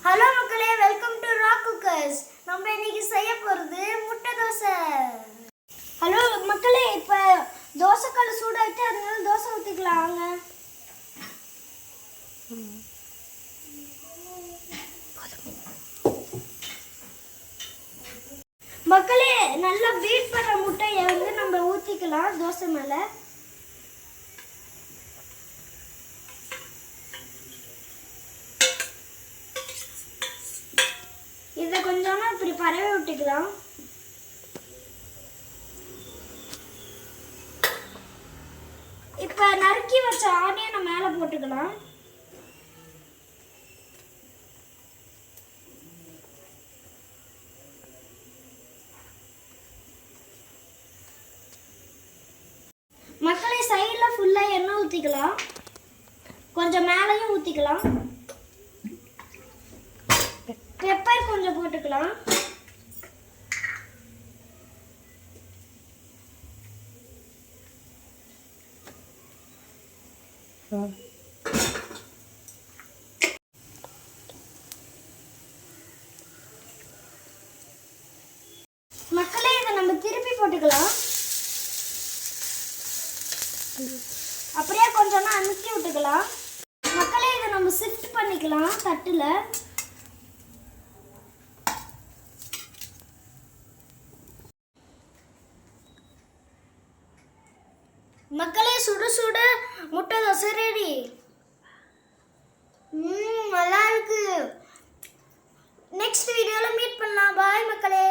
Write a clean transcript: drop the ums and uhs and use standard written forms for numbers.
Hello மக்களே, welcome to rock cookers. நம்ம இன்னைக்கு செய்ய போறது முட்டை தோசை. ஹலோ மக்களே, இப்போ தோசைக்கல் சூடாயிட்டு அதனால தோசை ஊற்றிக்கலாம். வாங்க மக்களே, நல்லா பீட் பண்ண முட்டையை வந்து நம்ம ஊற்றிக்கலாம் தோசை மேலே. இதை கொஞ்சமா இப்படி பரவி விட்டுக்கலாம். இப்ப நறுக்கி வச்ச ஆனியனை மேல போட்டுக்கலாம். மக்களே, சைடுல ஃபுல்லா எண்ணெய் ஊத்திக்கலாம். கொஞ்சம் மேலையும் ஊத்திக்கலாம். பெப்பர் கொஞ்சம் போட்டுக்கலாம். மக்களே, இதை நம்ம திருப்பி போட்டுக்கலாம். அப்படியே கொஞ்சம் அமுக்கி விட்டுக்கலாம். மக்களே, இதை நம்ம ஷிஃப்ட் பண்ணிக்கலாம் தட்டுல. மக்களே, சுட சுட முட்டை தோசை ரெடி. நல்லா இருக்கு. நெக்ஸ்ட் வீடியோல மீட் பண்ணலாம். பாய் மக்களே.